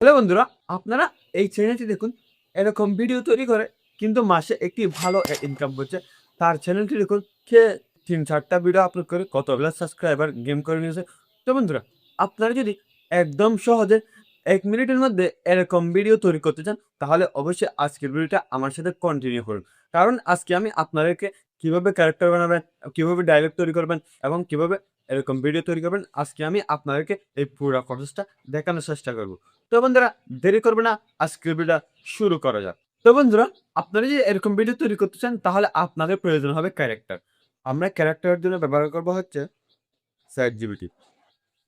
Hello বন্ধুরা, আপনারা এই চ্যানেলটি দেখুন। এরকম ভিডিও তৈরি করে কিন্তু মাসে একটি ভালো ইনকাম করছে। তার চ্যানেলটি দেখুন, সে ৩-৪ টা ভিডিও আপলোড করে কতগুলা সাবস্ক্রাইবার গেইন করে নিয়েছে। তো বন্ধুরা, আপনারা যদি একদম সহজে ১ মিনিটের মধ্যে এরকম ভিডিও তৈরি করতে চান, তাহলে অবশ্যই আজকের ভিডিওটা আমার সাথে কন্টিনিউ করুন। কারণ আজকে আমি আপনাদেরকে কিভাবে ক্যারেক্টার বানাবেন, কিভাবে ডায়ালগ তৈরি করবেন এবং কিভাবে এরকম ভিডিও তৈরি করবেন, আজকে আমি আপনাদেরকে এই পুরা প্রসেসটা দেখানোর চেষ্টা করব। তো বন্ধুরা, দেরি করবে না, আজকের ভিডিওটা শুরু করা যাক। তো বন্ধুরা, আপনারা যদি এরকম ভিডিও তৈরি করতে চান, তাহলে আপনাদের প্রয়োজন হবে ক্যারেক্টার। আমরা ক্যারেক্টারের জন্য ব্যবহার করব হচ্ছে ChatGPT।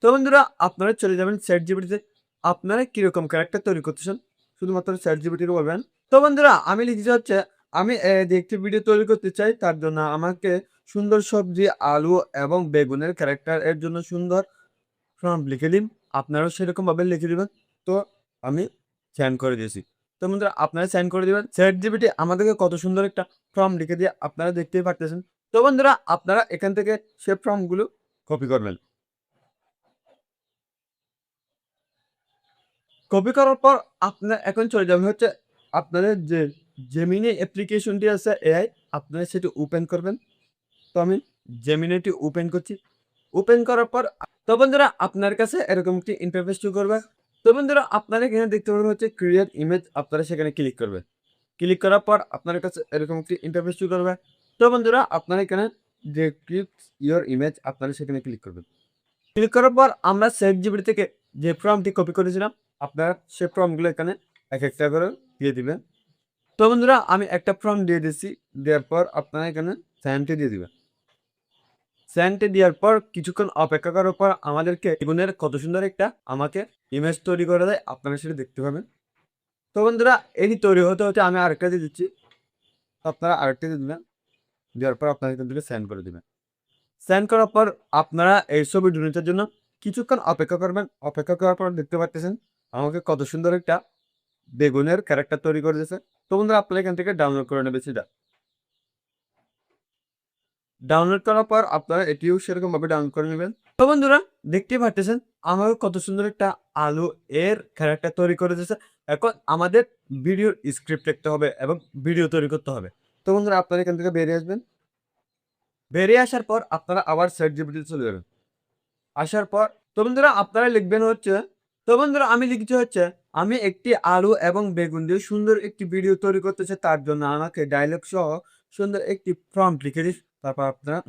তো বন্ধুরা, আপনারা চলে যাবেন ChatGPT তে। আপনারা কিরকম ক্যারেক্টার তৈরি করতে চান, শুধুমাত্র ChatGPT কে বলবেন। তো বন্ধুরা, আমি লিখেছি হচ্ছে আমি যে একটি ভিডিও তৈরি করতে চাই, তার জন্য আমাকে সুন্দর সবজি, আলু এবং বেগুনের ক্যারেক্টার এর জন্য সুন্দর প্রম্পট লিখে দিন। আপনারাও সেরকমভাবে লিখে দিবেন। তো আমি সেন্ড করে দিয়েছি। তো বন্ধুরা, আপনারা সেন্ড করে দিবেন। ChatGPT আমাদেরকে কত সুন্দর একটা প্রম্পট লিখে দিয়ে আপনারা দেখতেই পারতেছেন। তো বন্ধুরা, আপনারা এখান থেকে সেই প্রম্পট গুলো কপি করবেন। কপি করার পর আপনার এখন চলে যাবেন হচ্ছে আপনাদের যে Gemini অ্যাপ্লিকেশনটি আছে এআই, আপনারা সেটি ওপেন করবেন। তো আমি Geminiটি ওপেন করছি। ওপেন করার পর তো বন্ধুরা, আপনার কাছে এরকম একটি ইন্টারফেস শো করবে। তো বন্ধুরা, আপনারা এখানে দেখতে পারবেন হচ্ছে ক্রিয়েট ইমেজ, আপনারা সেখানে ক্লিক করবেন। ক্লিক করার পর আপনার কাছে এরকম একটি ইন্টারফেস শো করবে। তো বন্ধুরা, আপনারা এখানে যে ক্রিপ্ট ইওর ইমেজ, আপনারা সেখানে ক্লিক করবেন। ক্লিক করার পর আমরা ChatGPT থেকে যে প্রম্পটটি কপি করেছিলাম, আপনারা সেই প্রম্পটগুলো এখানে এক একটা করে দিয়ে দিবেন। তো বন্ধুরা, আমি একটা প্রম্পট দিয়ে দিচ্ছি। দেওয়ার পর আপনারা এখানে সেন্ডটি দিয়ে দিবেন। সেন্ডটি দেওয়ার পর কিছুক্ষণ অপেক্ষা করার পর আমাদেরকে বেগুনের কত সুন্দর একটা আমাকে ইমেজ তৈরি করে দেয়, আপনারা সেটা দেখতে পাবেন। তো বন্ধুরা, এটি তৈরি হতে হতে আমি আরেকটা দিয়ে দিচ্ছি। তো আপনারা আরেকটা দিয়ে দিবেন। দেওয়ার পর আপনারা এখান থেকে সেন্ড করে দিবেন। সেন্ড করার পর আপনারা এই ছবি ডুনেটের জন্য কিছুক্ষণ অপেক্ষা করবেন। অপেক্ষা করার পর দেখতে পারতেছেন আমাকে কত সুন্দর একটা বেগুনের ক্যারেক্টার তৈরি করে দিয়েছে। তো বন্ধুরা, আপনারা এখান থেকে ডাউনলোড করে নেবেন সেটা। ডাউনলোড করার পর আপনারা এটিও সেরকমভাবে ডাউনলোড করে নেবেন। তো বন্ধুরা, দেখতেই পারতেছেন আমাকে কত সুন্দর একটা আলু এর ক্যারেক্টার তৈরি করে দিয়েছে। এখন আমাদের ভিডিওর স্ক্রিপ্ট লিখতে হবে এবং ভিডিও তৈরি করতে হবে। তো বন্ধুরা, আপনারা এখান থেকে বেরিয়ে আসবেন। বেরিয়ে আসার পর আপনারা আবার ChatGPT তে চলে যাবেন। আসার পর তো বন্ধুরা, আপনারা লিখবেন হচ্ছে তো বন্ধুরা, আমি লিখছি হচ্ছে আমি একটি আলু এবং বেগুন দিয়ে সুন্দর একটি ভিডিও তৈরি করতে চাই। তার জন্য আমাকে ডায়ালগ সহ সুন্দর একটি প্রম্পট লিখে দিস। তারপর আপনারা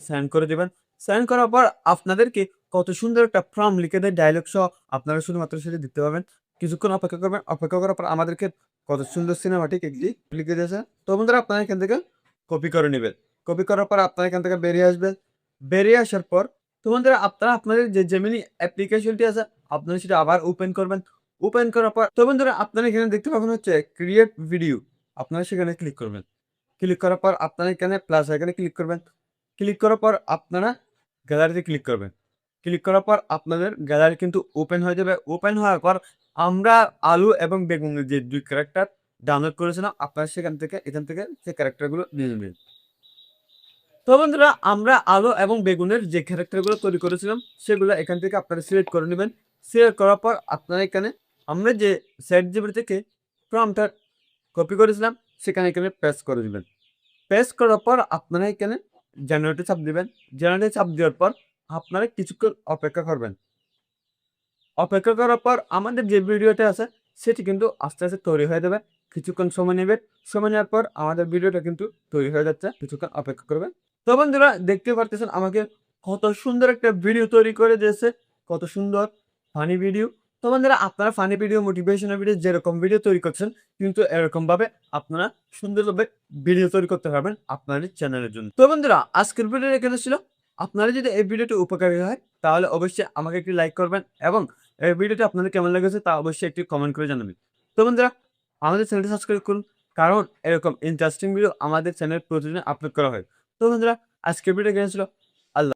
সেন্ড করে দিবেন। সেন্ড করার পর আপনাদেরকে কত সুন্দর একটা প্রম্পট লিখে দেয় ডায়ালগ সহ, আপনারা শুধুমাত্র সেটা দিতে পারবেন। কিছুক্ষণ অপেক্ষা করবেন। অপেক্ষা করার পর আমাদেরকে কত সুন্দর সিনেমাটিক একটি লিখে দিয়েছে। তো বন্ধুরা, আপনারা এখান থেকে কপি করে নিবেন। কপি করার পর আপনারা এখান থেকে বেরিয়ে আসবেন। বেরিয়ে আসার পর তো বন্ধুরা, আপনারা আপনাদের যে Gemini অ্যাপ্লিকেশনটি আছে, আপনারা সেটা আবার ওপেন করবেন। ওপেন করার পর তো বন্ধুরা, আপনারা এখানে দেখতে পাবেন হচ্ছে ক্রিয়েট ভিডিও। আপনারা সেখানে ক্লিক করবেন। ক্লিক করার পর আপনারা এখানে প্লাস আইকনে ক্লিক করবেন। ক্লিক করার পর আপনারা গ্যালারিতে ক্লিক করবেন। ক্লিক করার পর আপনাদের গ্যালারি কিন্তু ওপেন হয়ে যাবে। ওপেন হওয়ার পর আমরা আলু এবং বেগুনের যে ২ ক্যারেক্টার ডাউনলোড করেছিলাম, আপনারা এখান থেকে সেই ক্যারেক্টারগুলো নিয়ে নেবেন। তো বন্ধুরা, আমরা আলু এবং বেগুনের যে ক্যারেক্টারগুলো তৈরি করেছিলাম, সেগুলো এখান থেকে আপনারা সিলেক্ট করে নেবেন। সিলেক্ট করার পর আপনারা এখানে আমরা যে ChatGPT থেকে প্রম্পটটা কপি করেছিলাম, এখানে পেস্ট করে দিবেন। পেস্ট করার পর আপনারা এখানে জেনারেটে চাপ দিবেন। জেনারেটে চাপ দেওয়ার পর আপনারা কিছুক্ষণ অপেক্ষা করবেন। অপেক্ষা করার পর আমাদের যে ভিডিওটা আছে, সেটি কিন্তু আস্তে, আস্তে তৈরি হয়ে যাবে। কিছুক্ষণ সময় নেবে। সময় নেওয়ার পর আমাদের ভিডিওটা কিন্তু তৈরি হয়ে যাচ্ছে। কিছুক্ষণ অপেক্ষা করবেন। তো বন্ধুরা, দেখতে পারতেছেন আমাকে কত সুন্দর একটা ভিডিও তৈরি করে দিয়েছে। কত সুন্দর ফানি ভিডিও। তো বন্ধুরা, আপনারা ফানি ভিডিও, মোটিভেশনাল ভিডিও যেরকম ভিডিও তৈরি করছেন, কিন্তু এরকমভাবে আপনারা সুন্দরভাবে ভিডিও তৈরি করতে পারবেন আপনাদের চ্যানেলের জন্য। তো বন্ধুরা, আজকের ভিডিওটা এখানে ছিল। আপনারা যদি এই ভিডিওটি উপকারী হয়, তাহলে অবশ্যই আমাকে একটি লাইক করবেন এবং এই ভিডিওটি আপনাদের কেমন লেগেছে তা অবশ্যই একটি কমেন্ট করে জানাবেন। তো বন্ধুরা, আমাদের চ্যানেলটি সাবস্ক্রাইব করুন। কারণ এরকম ইন্টারেস্টিং ভিডিও আমাদের চ্যানেলে প্রতিদিন আপলোড করা হয়। তো বন্ধুরা, আজকের ভিডিও এখানে ছিল।